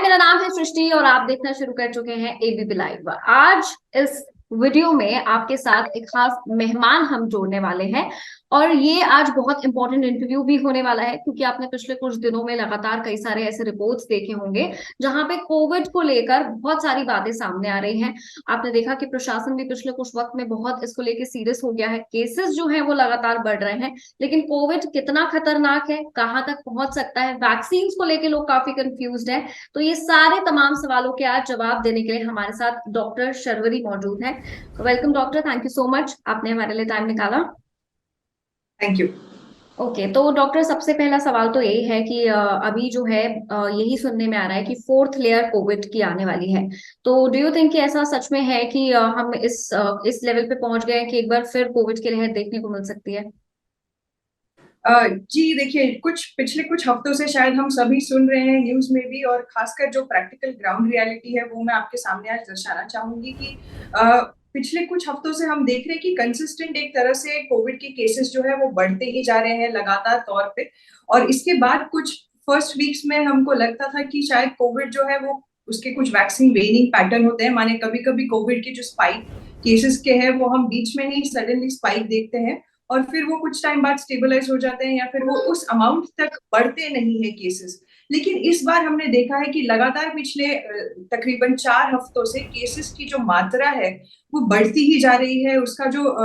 मेरा नाम है सृष्टि और आप देखना शुरू कर चुके हैं एबीपी लाइव। आज इस वीडियो में आपके साथ एक खास मेहमान हम जोड़ने वाले हैं और ये आज बहुत इंपॉर्टेंट इंटरव्यू भी होने वाला है, क्योंकि आपने पिछले कुछ दिनों में लगातार कई सारे ऐसे रिपोर्ट्स देखे होंगे जहां पे कोविड को लेकर बहुत सारी बातें सामने आ रही हैं। आपने देखा कि प्रशासन भी पिछले कुछ वक्त में बहुत इसको लेकर सीरियस हो गया है। केसेस जो है वो लगातार बढ़ रहे हैं, लेकिन कोविड कितना खतरनाक है, कहाँ तक पहुंच सकता है, वैक्सीन को लेकर लोग काफी कंफ्यूज्ड है। तो ये सारे तमाम सवालों के आज जवाब देने के लिए हमारे साथ डॉक्टर शर्वरी मौजूद है। Welcome doctor, thank you so much, आपने हमारे लिए टाइम निकाला। Thank you. ओके, तो डॉक्टर सबसे पहला सवाल तो यही है कि अभी जो है यही सुनने में आ रहा है कि फोर्थ लेयर कोविड की आने वाली है। तो डू यू थिंक कि ऐसा सच में है कि हम इस लेवल पे पहुंच गए हैं कि एक बार फिर कोविड की लहर देखने को मिल सकती है? जी देखिए, कुछ पिछले कुछ हफ्तों से शायद हम सभी सुन रहे हैं न्यूज में भी, और खासकर जो प्रैक्टिकल ग्राउंड रियलिटी है वो मैं आपके सामने आज दर्शाना चाहूंगी कि पिछले कुछ हफ्तों से हम देख रहे हैं कि कंसिस्टेंट एक तरह से कोविड के केसेस जो है वो बढ़ते ही जा रहे हैं लगातार तौर पे। और इसके बाद कुछ फर्स्ट वीक्स में हमको लगता था कि शायद कोविड जो है वो उसके कुछ वैक्सीन वेनिंग पैटर्न होते हैं, माने कभी कभी कोविड के जो स्पाइक केसेस के हैं वो हम बीच में ही सडनली स्पाइक देखते हैं और फिर वो कुछ टाइम बाद स्टेबलाइज हो जाते हैं या फिर वो उस अमाउंट तक बढ़ते नहीं है केसेस। लेकिन इस बार हमने देखा है कि लगातार पिछले तकरीबन 4 हफ्तों से केसेस की जो मात्रा है वो बढ़ती ही जा रही है, उसका जो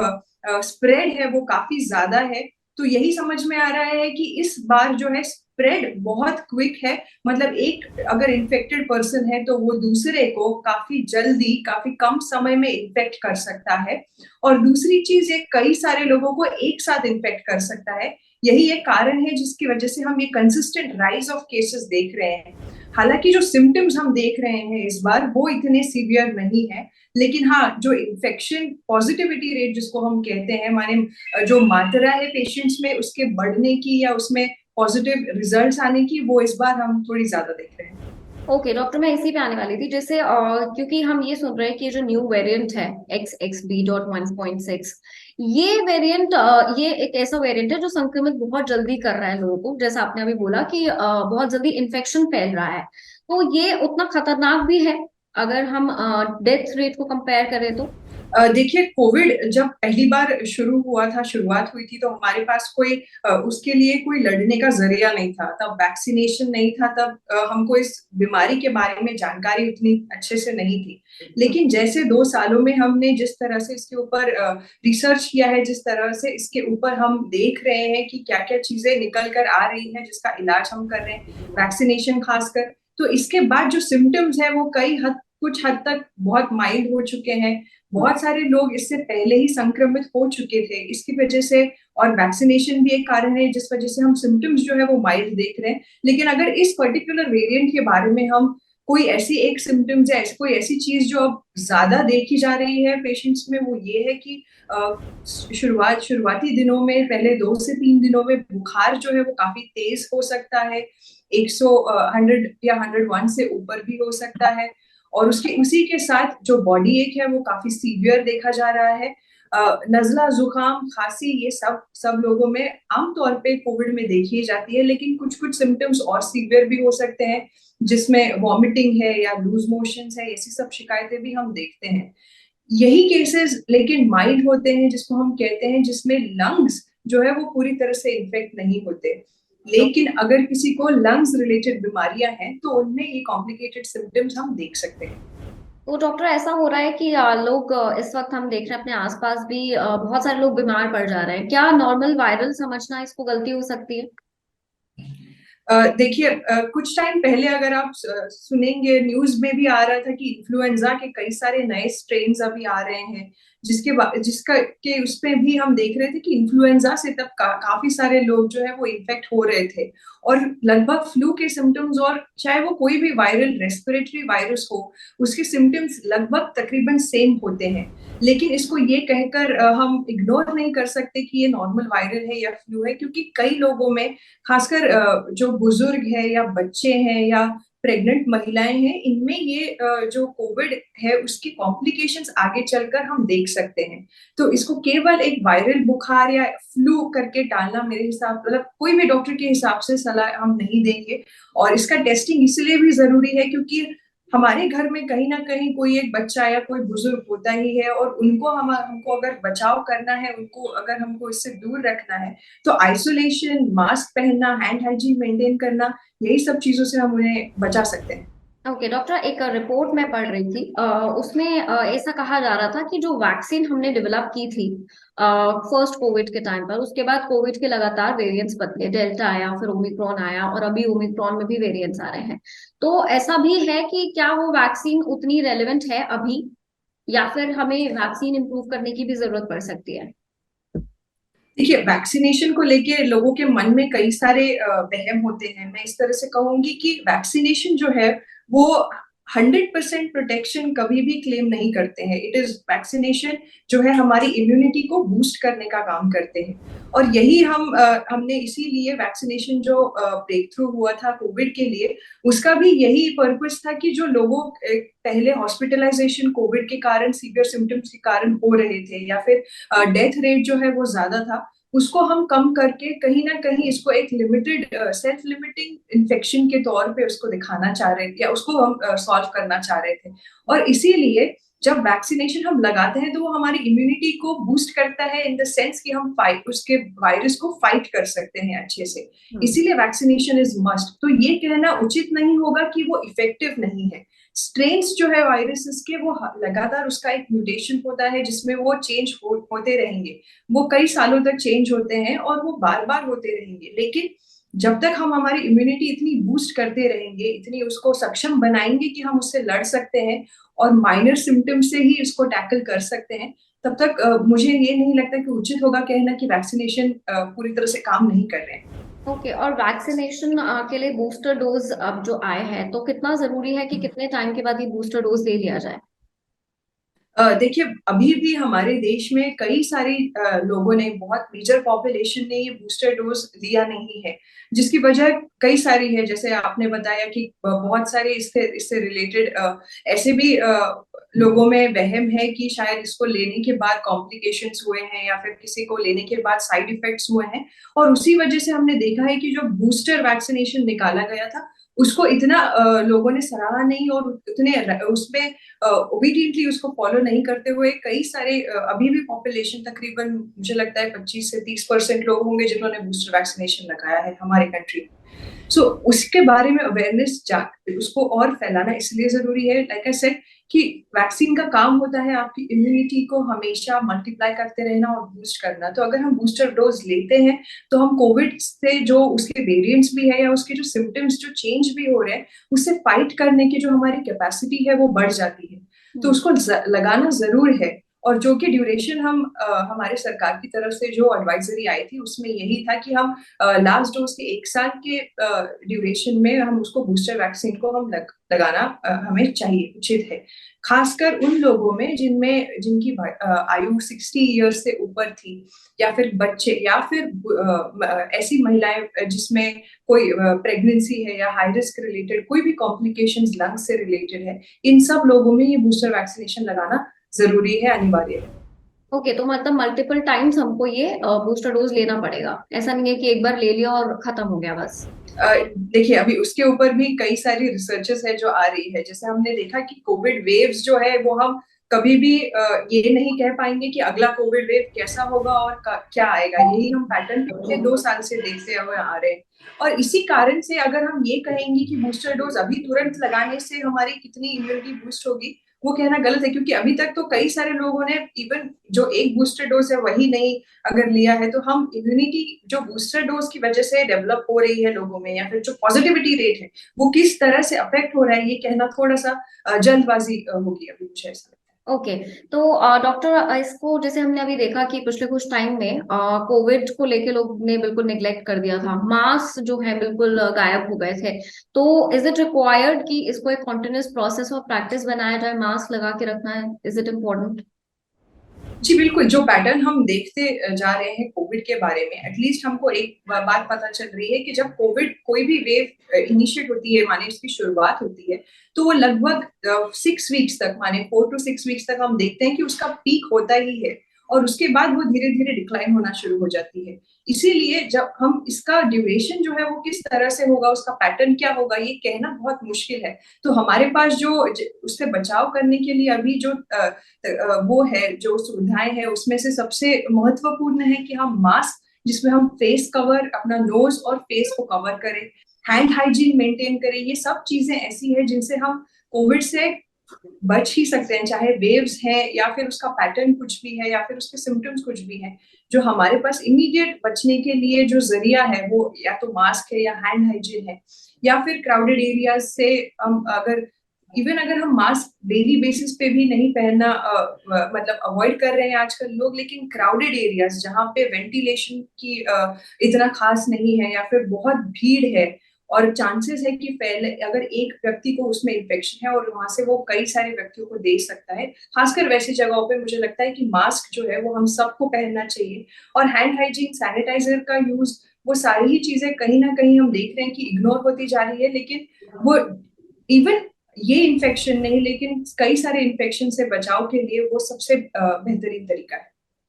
स्प्रेड है वो काफी ज्यादा है। तो यही समझ में आ रहा है कि इस बार जो है स्प्रेड बहुत क्विक है। मतलब एक अगर इन्फेक्टेड पर्सन है तो वो दूसरे को काफी जल्दी काफी कम समय में इन्फेक्ट कर सकता है। और दूसरी चीज, ये कई सारे लोगों को एक साथ इन्फेक्ट कर सकता है। यही एक कारण है जिसकी वजह से हम ये कंसिस्टेंट राइज ऑफ केसेस देख रहे हैं। हालांकि जो सिम्टम्स हम देख रहे हैं इस बार वो इतने सीवियर नहीं है, लेकिन हाँ, जो इन्फेक्शन पॉजिटिविटी रेट जिसको हम कहते हैं, माने जो मात्रा है पेशेंट्स में उसके बढ़ने की या उसमें पॉजिटिव रिजल्ट्स आने की, वो इस बार हम थोड़ी ज्यादा देख रहे हैं। ओके डॉक्टर, मैं इसी पे आने वाली थी। जैसे क्योंकि हम ये सुन रहे हैं कि ये जो न्यू वेरिएंट है XXB.1.6, ये वेरिएंट ये एक ऐसा वेरिएंट है जो संक्रमित बहुत जल्दी कर रहा है लोगों को। जैसा आपने अभी बोला कि बहुत जल्दी इन्फेक्शन फैल रहा है, तो ये उतना खतरनाक भी है अगर हम डेथ रेट को कंपेयर करें तो? देखिए, कोविड जब पहली बार शुरू हुआ था, शुरुआत हुई थी, तो हमारे पास कोई उसके लिए कोई लड़ने का जरिया नहीं था। तब वैक्सीनेशन नहीं था, तब हमको इस बीमारी के बारे में जानकारी उतनी अच्छे से नहीं थी। लेकिन जैसे 2 सालों में हमने जिस तरह से इसके ऊपर रिसर्च किया है, जिस तरह से इसके ऊपर हम देख रहे हैं कि क्या क्या चीजें निकल कर आ रही हैं जिसका इलाज हम कर रहे हैं, वैक्सीनेशन खासकर, तो इसके बाद जो सिम्टम्स है वो कुछ हद तक बहुत माइल्ड हो चुके हैं। बहुत सारे लोग इससे पहले ही संक्रमित हो चुके थे इसकी वजह से, और वैक्सीनेशन भी एक कारण है जिस वजह से हम सिम्टम्स जो है वो माइल्ड देख रहे हैं। लेकिन अगर इस पर्टिकुलर वेरिएंट के बारे में हम कोई ऐसी एक सिम्टम्स या कोई ऐसी चीज जो अब ज्यादा देखी जा रही है पेशेंट्स में, वो ये है कि शुरुआती दिनों में, पहले 2 से 3 दिनों में बुखार जो है वो काफी तेज हो सकता है। 100 या 101 से ऊपर भी हो सकता है। और उसके उसी के साथ जो बॉडी एक है वो काफी सीवियर देखा जा रहा है। नजला, जुकाम, खांसी, ये सब सब लोगों में आमतौर पे कोविड में देखी जाती है, लेकिन कुछ कुछ सिम्टम्स और सीवियर भी हो सकते हैं जिसमें वॉमिटिंग है या लूज मोशंस है, ऐसी सब शिकायतें भी हम देखते हैं। यही केसेस लेकिन माइल्ड होते हैं, जिसको हम कहते हैं, जिसमें लंग्स जो है वो पूरी तरह से इन्फेक्ट नहीं होते। लेकिन अगर किसी को लंग्स रिलेटेड बीमारियां हैं तो उनमें ये कॉम्प्लिकेटेड सिम्टम्स हम देख सकते हैं। तो डॉक्टर, ऐसा हो रहा है कि लोग इस वक्त हम देख रहे हैं अपने आसपास भी बहुत सारे लोग बीमार पड़ जा रहे हैं। क्या नॉर्मल वायरल समझना इसको गलती हो सकती है? देखिए, कुछ टाइम पहले अगर आप सुनेंगे, न्यूज में भी आ रहा था कि इन्फ्लुएंजा के कई सारे नए स्ट्रेन्स अभी आ रहे हैं, जिसका के उसमें भी हम देख रहे थे कि इन्फ्लुएंजा से तब काफी सारे लोग जो है वो इन्फेक्ट हो रहे थे। और लगभग फ्लू के सिम्टम्स, और चाहे वो कोई भी वायरल रेस्पिरेटरी वायरस हो, उसके सिम्टम्स लगभग तकरीबन सेम होते हैं। लेकिन इसको ये कहकर हम इग्नोर नहीं कर सकते कि ये नॉर्मल वायरल है या फ्लू है, क्योंकि कई लोगों में, खासकर जो बुजुर्ग है या बच्चे हैं या प्रेग्नेंट महिलाएं हैं, इनमें ये जो कोविड है उसकी कॉम्प्लिकेशंस आगे चलकर हम देख सकते हैं। तो इसको केवल एक वायरल बुखार या फ्लू करके टालना मेरे हिसाब, मतलब कोई भी डॉक्टर के हिसाब से सलाह हम नहीं देंगे। और इसका टेस्टिंग इसलिए भी जरूरी है क्योंकि हमारे घर में कहीं ना कहीं कोई एक बच्चा या कोई बुजुर्ग होता ही है, और उनको हमको अगर बचाव करना है, उनको अगर हमको इससे दूर रखना है, तो आइसोलेशन, मास्क पहनना, हैंड हाइजीन मेंटेन करना, यही सब चीजों से हम उन्हें बचा सकते हैं। ओके डॉक्टर, एक रिपोर्ट मैं पढ़ रही थी, उसमें ऐसा कहा जा रहा था कि जो वैक्सीन हमने डेवलप की थी फर्स्ट कोविड के टाइम पर, उसके बाद कोविड के लगातार वेरिएंट्स बदले, डेल्टा आया, फिर ओमिक्रॉन आया, और अभी ओमिक्रॉन में भी वेरिएंट्स आ रहे हैं। तो ऐसा भी है कि क्या वो वैक्सीन उतनी रेलेवेंट है अभी, या फिर हमें वैक्सीन इंप्रूव करने की भी जरूरत पड़ सकती है? देखिए, वैक्सीनेशन को लेके लोगों के मन में कई सारे वहम होते हैं। मैं इस तरह से कहूंगी कि वैक्सीनेशन जो है वो 100% प्रोटेक्शन कभी भी क्लेम नहीं करते हैं। इट इज वैक्सीनेशन जो है हमारी इम्यूनिटी को बूस्ट करने का काम करते हैं। और यही हमने इसीलिए वैक्सीनेशन जो ब्रेक थ्रू हुआ था कोविड के लिए, उसका भी यही पर्पस था कि जो लोगों पहले हॉस्पिटलाइजेशन कोविड के कारण, सीवियर सिम्टम्स के कारण हो रहे थे, या फिर डेथ रेट जो है वो ज्यादा था, उसको हम कम करके कहीं ना कहीं इसको एक लिमिटेड, सेल्फ लिमिटिंग इन्फेक्शन के तौर पे उसको दिखाना चाह रहे थे, या उसको हम सॉल्व करना चाह रहे थे। और इसीलिए जब वैक्सीनेशन हम लगाते हैं तो वो हमारी इम्यूनिटी को बूस्ट करता है, इन द सेंस कि हम फाइट, उसके वायरस को फाइट कर सकते हैं अच्छे से। इसीलिए वैक्सीनेशन इज मस्ट। तो ये कहना उचित नहीं होगा कि वो इफेक्टिव नहीं है। स्ट्रेन्स जो है वायरसेस के, वो लगातार उसका एक म्यूटेशन होता है जिसमें वो चेंज होते रहेंगे। वो कई सालों तक चेंज होते हैं और वो बार बार होते रहेंगे। लेकिन जब तक हम हमारी इम्यूनिटी इतनी बूस्ट करते रहेंगे, इतनी उसको सक्षम बनाएंगे कि हम उससे लड़ सकते हैं और माइनर सिम्टम से ही इसको टैकल कर सकते हैं, तब तक मुझे ये नहीं लगता कि उचित होगा कहना कि वैक्सीनेशन पूरी तरह से काम नहीं कर रहे हैं। ओके, और वैक्सीनेशन के लिए बूस्टर डोज अब जो आए हैं, तो कितना जरूरी है कि कितने टाइम के बाद ये बूस्टर डोज ले लिया जाए? देखिए, अभी भी हमारे देश में कई सारे लोगों ने, बहुत मेजर पॉपुलेशन ने ये बूस्टर डोज लिया नहीं है, जिसकी वजह कई सारी है। जैसे आपने बताया कि बहुत सारे इससे इससे रिलेटेड ऐसे भी लोगों में वहम है कि शायद इसको लेने के बाद कॉम्प्लिकेशंस हुए हैं, या फिर किसी को लेने के बाद साइड इफेक्ट्स हुए हैं। और उसी वजह से हमने देखा है कि जो बूस्टर वैक्सीनेशन निकाला गया था, उसको इतना लोगों ने सराहा नहीं, और उतने उसमें ओबीडियंटली उसको फॉलो नहीं करते हुए कई सारे अभी भी पॉपुलेशन, तकरीबन मुझे लगता है 25 से 30% लोग होंगे जिन्होंने बूस्टर वैक्सीनेशन लगाया है हमारे कंट्री में। सो उसके बारे में अवेयरनेस उसको और फैलाना इसलिए जरूरी है, लाइक आई सेड, कि वैक्सीन का काम होता है आपकी इम्यूनिटी को हमेशा मल्टीप्लाई करते रहना और बूस्ट करना। तो अगर हम बूस्टर डोज लेते हैं तो हम कोविड से जो उसके वेरिएंट्स भी है, या उसके जो सिम्टम्स जो चेंज भी हो रहे हैं, उससे फाइट करने की जो हमारी कैपेसिटी है वो बढ़ जाती है। तो उसको लगाना जरूर है। और जो कि ड्यूरेशन हम हमारे सरकार की तरफ से जो एडवाइजरी आई थी उसमें यही था कि हम लास्ट डोज के 1 साल के ड्यूरेशन में हम उसको बूस्टर वैक्सीन को हम लगाना हमें चाहिए, उचित है। खासकर उन लोगों में जिनकी आयु 60 ईयर्स से ऊपर थी, या फिर बच्चे, या फिर ऐसी महिलाएं जिसमें कोई प्रेगनेंसी है, या हाई रिस्क रिलेटेड कोई भी कॉम्प्लिकेशंस लंग्स से रिलेटेड है, इन सब लोगों में ये बूस्टर वैक्सीनेशन लगाना जरूरी है, अनिवार्य है। ओके, तो मतलब मल्टीपल टाइम्स हमको ये बूस्टर डोज लेना पड़ेगा, ऐसा नहीं है कि एक बार ले लिया और खत्म हो गया बस? देखिए, अभी उसके ऊपर भी कई सारी रिसर्चेस है जो आ रही है। जैसे हमने देखा कि कोविड वेव्स जो है वो हम कभी भी ये नहीं कह पाएंगे कि अगला कोविड वेव कैसा होगा और क्या आएगा। यही हम पैटर्न पिछले 2 साल से देखते हुए आ रहे हैं। और इसी कारण से अगर हम ये कहेंगे कि बूस्टर डोज अभी तुरंत लगाने से हमारी कितनी इम्यूनिटी बूस्ट होगी, वो कहना गलत है। क्योंकि अभी तक तो कई सारे लोगों ने इवन जो एक बूस्टर डोज है वही नहीं अगर लिया है, तो हम इम्यूनिटी जो बूस्टर डोज की वजह से डेवलप हो रही है लोगों में, या फिर जो पॉजिटिविटी रेट है वो किस तरह से अफेक्ट हो रहा है, ये कहना थोड़ा सा जल्दबाजी होगी अभी, मुझे ऐसा लगता है। ओके, तो डॉक्टर, इसको जैसे हमने अभी देखा कि पिछले कुछ टाइम में कोविड को लेके लोग ने बिल्कुल निग्लेक्ट कर दिया था, मास्क जो है बिल्कुल गायब हो गए थे। तो इज इट रिक्वायर्ड कि इसको एक कॉन्टिन्यूस प्रोसेस और प्रैक्टिस बनाया जाए, मास्क लगा के रखना है? Is it important? जी बिल्कुल, जो पैटर्न हम देखते जा रहे हैं कोविड के बारे में, एटलीस्ट हमको एक बात पता चल रही है कि जब कोविड कोई भी वेव इनिशिएट होती है, माने उसकी शुरुआत होती है, तो वो लगभग 6 वीक्स तक, माने 4 to 6 वीक्स तक हम देखते हैं कि उसका पीक होता ही है और उसके बाद वो धीरे धीरे डिक्लाइन होना शुरू हो जाती है। इसीलिए जब हम इसका ड्यूरेशन जो है वो किस तरह से होगा, उसका पैटर्न क्या होगा, ये कहना बहुत मुश्किल है। तो हमारे पास जो उससे बचाव करने के लिए अभी जो वो है, जो सुविधाएं हैं, उसमें से सबसे महत्वपूर्ण है कि हम मास्क, जिसमें हम फेस कवर, अपना नोज और फेस को कवर करें, हैंड हाइजीन मेंटेन करें। ये सब चीजें ऐसी हैं जिनसे हम कोविड से बच ही सकते हैं, चाहे वेव्स हैं या फिर उसका पैटर्न कुछ भी है या फिर उसके सिम्टम्स कुछ भी हैं। जो हमारे पास इमीडिएट बचने के लिए जो जरिया है वो या तो मास्क है या हैंड हाइजीन है, या फिर क्राउडेड एरियाज से हम अगर इवन अगर हम मास्क डेली बेसिस पे भी नहीं पहनना मतलब अवॉइड कर रहे हैं आजकल लोग, लेकिन क्राउडेड एरियाज जहाँ पे वेंटिलेशन की इतना खास नहीं है या फिर बहुत भीड़ है और चांसेस है कि पहले अगर एक व्यक्ति को उसमें इन्फेक्शन है और वहां से वो कई सारे व्यक्तियों को दे सकता है, खासकर वैसी जगहों पे मुझे लगता है कि मास्क जो है वो हम सबको पहनना चाहिए। और हैंड हाइजीन, सैनिटाइजर का यूज, वो सारी ही चीजें कहीं ना कहीं हम देख रहे हैं कि इग्नोर होती जा रही है, लेकिन वो इवन ये इन्फेक्शन नहीं, लेकिन कई सारे इन्फेक्शन से बचाव के लिए वो सबसे बेहतरीन तरीका है।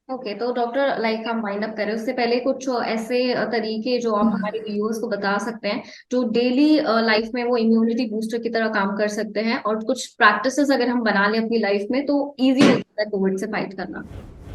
ओके, तो डॉक्टर लाइक हम वाइंड अप करें उससे पहले कुछ ऐसे तरीके जो आप हमारे व्यूअर्स को बता सकते हैं जो डेली लाइफ में वो इम्यूनिटी बूस्टर की तरह काम कर सकते हैं, और कुछ प्रैक्टिसेस अगर हम बना लें अपनी लाइफ में तो इजी हो जाता है कोविड से फाइट करना।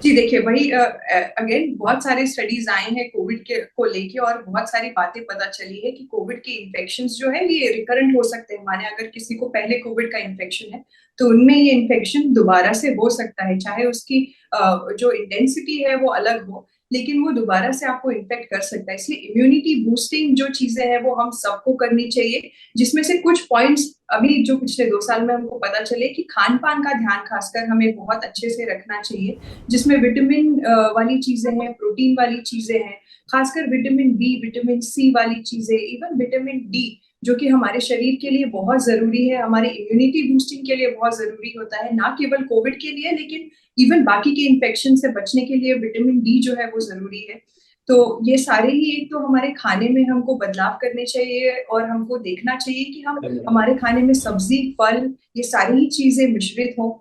जी देखिए, वही अगेन बहुत सारे स्टडीज आए हैं कोविड के को लेके और बहुत सारी बातें पता चली है कि कोविड के इन्फेक्शंस जो है ये रिकरेंट हो सकते हैं। माने अगर किसी को पहले कोविड का इन्फेक्शन है तो उनमें ये इन्फेक्शन दोबारा से हो सकता है, चाहे उसकी जो इंटेंसिटी है वो अलग हो, लेकिन वो दोबारा से आपको इन्फेक्ट कर सकता है। इसलिए इम्यूनिटी बूस्टिंग जो चीजें हैं वो हम सबको करनी चाहिए, जिसमें से कुछ पॉइंट्स अभी जो पिछले 2 साल में हमको पता चले कि खान पान का ध्यान खासकर हमें बहुत अच्छे से रखना चाहिए, जिसमें विटामिन वाली चीजें हैं, प्रोटीन वाली चीजें हैं, खासकर विटामिन बी, विटामिन सी वाली चीजें, इवन विटामिन डी जो कि हमारे शरीर के लिए बहुत जरूरी है, हमारे इम्यूनिटी बूस्टिंग के लिए बहुत जरूरी होता है, ना केवल कोविड के लिए लेकिन इवन बाकी के इन्फेक्शन से बचने के लिए विटामिन डी जो है वो जरूरी है। तो ये सारे ही, एक तो हमारे खाने में हमको बदलाव करने चाहिए और हमको देखना चाहिए कि हम हमारे खाने में सब्जी, फल, ये सारी ही चीजें मिश्रित हों।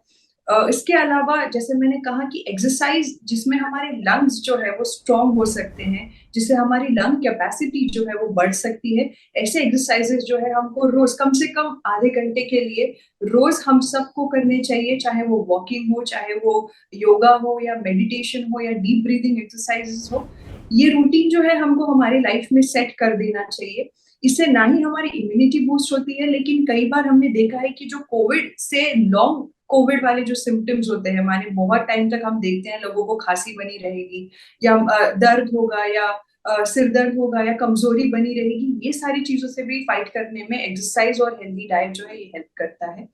इसके अलावा जैसे मैंने कहा कि एक्सरसाइज, जिसमें हमारे लंग्स जो है वो स्ट्रांग हो सकते हैं, जिससे हमारी लंग कैपेसिटी जो है वो बढ़ सकती है, ऐसे एक्सरसाइजेस जो है हमको रोज कम से कम आधे घंटे के लिए रोज हम सबको करने चाहिए, चाहे वो वॉकिंग हो, चाहे वो योगा हो या मेडिटेशन हो या डीप ब्रीदिंग एक्सरसाइजेस हो। ये रूटीन जो है हमको हमारी लाइफ में सेट कर देना चाहिए। इससे ना ही हमारी इम्यूनिटी बूस्ट होती है, लेकिन कई बार हमने देखा है कि जो कोविड से लॉन्ग कोविड वाले जो सिम्टम्स होते हैं, माने बहुत टाइम तक हम देखते हैं लोगों को खांसी बनी रहेगी या दर्द होगा या सिर दर्द होगा या कमजोरी बनी रहेगी, ये सारी चीजों से भी फाइट करने में एक्सरसाइज और हेल्दी डाइट जो है ये हेल्प करता है।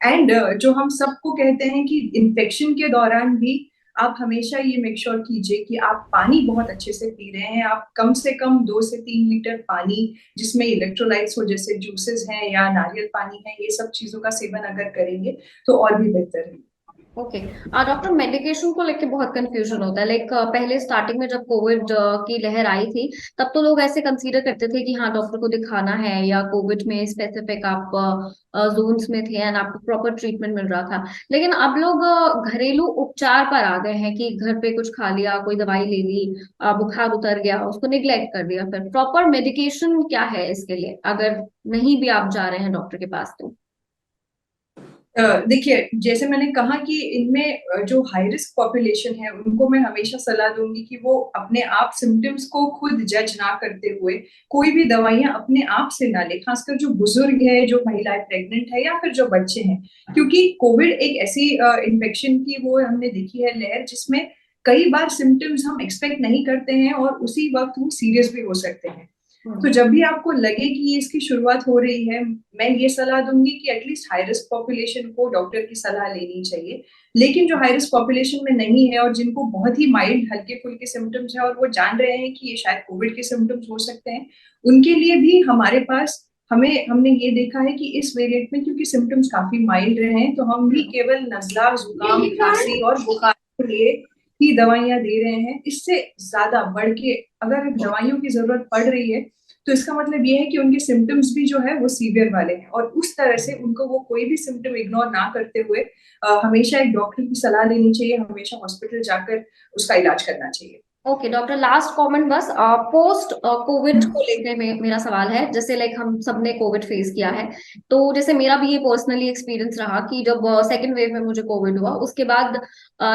एंड जो हम सबको कहते हैं कि इन्फेक्शन के दौरान भी आप हमेशा ये मेक श्योर कीजिए कि आप पानी बहुत अच्छे से पी रहे हैं। आप कम से कम 2 से 3 लीटर पानी, जिसमें इलेक्ट्रोलाइट्स हो, जैसे जूसेस हैं या नारियल पानी है, ये सब चीजों का सेवन अगर करेंगे तो और भी बेहतर है। ओके, डॉक्टर मेडिकेशन को लेके बहुत कंफ्यूजन होता है। लाइक पहले स्टार्टिंग में जब कोविड की लहर आई थी तब तो लोग ऐसे कंसीडर करते थे कि हाँ डॉक्टर को दिखाना है, या कोविड में स्पेसिफिक आप जोन्स में थे एंड आपको प्रॉपर ट्रीटमेंट मिल रहा था। लेकिन अब लोग घरेलू उपचार पर आ गए हैं कि घर पे कुछ खा लिया, कोई दवाई ले ली, बुखार उतर गया, उसको निग्लेक्ट कर दिया। फिर प्रॉपर मेडिकेशन क्या है इसके लिए अगर नहीं भी आप जा रहे हैं डॉक्टर के पास तो? देखिए, जैसे मैंने कहा कि इनमें जो हाई रिस्क पॉपुलेशन है उनको मैं हमेशा सलाह दूंगी कि वो अपने आप सिम्टम्स को खुद जज ना करते हुए कोई भी दवाइयां अपने आप से ना ले, खासकर जो बुजुर्ग है, जो महिलाएं प्रेग्नेंट है या फिर जो बच्चे हैं, क्योंकि कोविड एक ऐसी इन्फेक्शन की वो हमने देखी है लहर, जिसमें कई बार सिम्टम्स हम एक्सपेक्ट नहीं करते हैं और उसी वक्त वो सीरियस भी हो सकते हैं। तो जब भी आपको लगे कि ये इसकी शुरुआत हो रही है, मैं ये सलाह दूंगी कि एटलीस्ट हाई रिस्क पॉपुलेशन को डॉक्टर की सलाह लेनी चाहिए। लेकिन जो हाई रिस्क पॉपुलेशन में नहीं है और जिनको बहुत ही माइल्ड हल्के फुल्के सिम्टम्स है और वो जान रहे हैं कि ये शायद कोविड के सिम्टम्स हो सकते हैं, उनके लिए भी हमारे पास हमने ये देखा है कि इस वेरिएंट में क्योंकि सिम्टम्स काफी माइल्ड रहे हैं, तो हम भी केवल नजला, जुकाम, खांसी और बुखार के लिए ही दवाइयां दे रहे हैं। इससे ज्यादा बढ़ के अगर दवाइयों की जरूरत पड़ रही है तो इसका मतलब ये है कि उनके सिम्टम्स भी जो है वो सीवियर वाले हैं, और उस तरह से उनको वो कोई भी सिम्टम इग्नोर ना करते हुए हमेशा एक डॉक्टर की सलाह लेनी चाहिए, हमेशा हॉस्पिटल जाकर उसका इलाज करना चाहिए। ओके डॉक्टर, लास्ट कमेंट बस, पोस्ट कोविड को लेकर मेरा सवाल है। जैसे लाइक हम सबने कोविड फेस किया है, तो जैसे मेरा भी ये पर्सनली एक्सपीरियंस रहा कि जब सेकंड वेव में मुझे कोविड हुआ, उसके बाद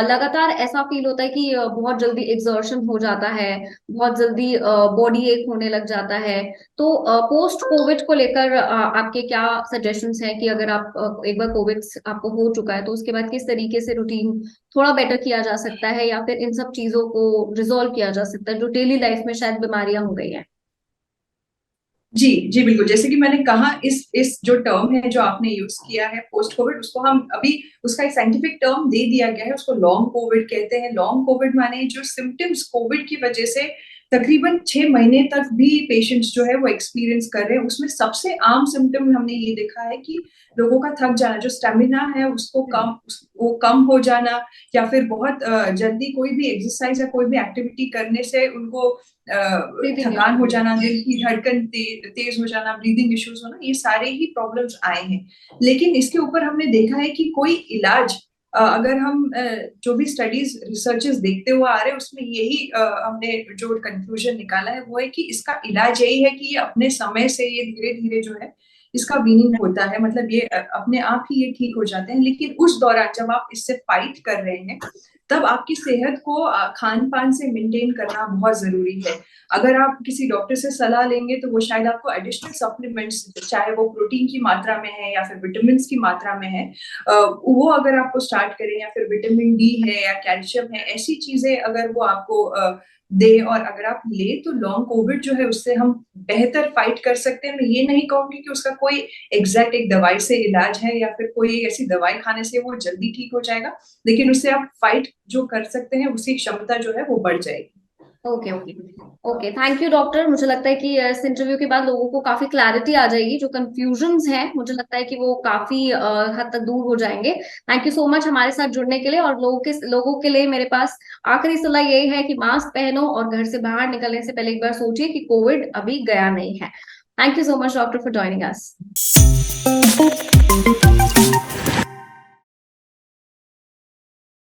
लगातार ऐसा फील होता है कि बहुत जल्दी एग्जर्शन हो जाता है, बहुत जल्दी बॉडी एक होने लग जाता है। तो पोस्ट कोविड को लेकर आपके क्या सजेशंस हैं कि अगर आप एक बार कोविड आपको हो चुका है तो उसके बाद किस तरीके से रूटीन थोड़ा बेटर किया जा सकता है, या फिर इन सब चीजों को रिजॉल्व किया जा सकता है जो डेली लाइफ में शायद बीमारियां हो गई हैं। जी, जी, बिल्कुल। जैसे कि मैंने कहा, इस जो टर्म है जो आपने यूज़ किया है पोस्ट कोविड, उसको हम अभी उसका एक साइंटिफिक टर्म दे दिया गया है, उसको लॉन्ग कोविड कहते हैं। लॉन्ग कोविड माने जो सिम्पटम्स कोविड की वजह से तकरीबन 6 महीने तक भी पेशेंट्स जो है वो एक्सपीरियंस कर रहे हैं। उसमें सबसे आम सिम्पटम हमने ये देखा है कि लोगों का थक जाना, जो स्टैमिना है उसको वो कम हो जाना, या फिर बहुत जल्दी कोई भी एक्सरसाइज या कोई भी एक्टिविटी करने से उनको ब्रीदिंग थकान हो इश्यूज। जाना, दिल की धड़कन तेज हो जाना, ब्रीदिंग इश्यूज होना, ये सारे ही प्रॉब्लम्स आए हैं। लेकिन इसके ऊपर हमने देखा है कि कोई इलाज, अगर हम जो भी स्टडीज रिसर्चेस देखते हुए आ रहे हैं उसमें यही हमने जो कंक्लूजन निकाला है वो है कि इसका इलाज यही है कि ये अपने समय से ये धीरे धीरे जो है इसका वीनिंग होता है, मतलब ये अपने आप ही ये ठीक हो जाते हैं। लेकिन उस दौरान जब आप इससे फाइट कर रहे हैं तब आपकी सेहत को खान पान से मेंटेन करना बहुत जरूरी है। अगर आप किसी डॉक्टर से सलाह लेंगे तो वो शायद आपको एडिशनल सप्लीमेंट्स, चाहे वो प्रोटीन की मात्रा में है या फिर विटामिन की मात्रा में है, वो अगर आपको स्टार्ट करें, या फिर विटामिन डी है या कैल्शियम है, ऐसी चीजें अगर वो आपको दे और अगर आप ले तो लॉन्ग कोविड जो है उससे हम बेहतर फाइट कर सकते हैं। मैं ये नहीं कहूंगी कि उसका कोई एग्जैक्ट एक दवाई से इलाज है या फिर कोई एक ऐसी दवाई खाने से वो जल्दी ठीक हो जाएगा, लेकिन उससे आप फाइट जो कर सकते हैं उसकी क्षमता जो है वो बढ़ जाएगी। Okay okay okay, thank you doctor. मुझे लगता है कि इस इंटरव्यू के बाद लोगों को काफी क्लैरिटी आ जाएगी, जो कंफ्यूजन्स हैं मुझे लगता है कि वो काफी हद तक दूर हो जाएंगे। थैंक यू सो मच हमारे साथ जुड़ने के लिए। और लोगों के लिए मेरे पास आखिरी सलाह यही है कि मास्क पहनो और घर से बाहर निकलने से पहले एक बार सोचिए कि कोविड अभी गया नहीं है। Thank you so much doctor for joining us.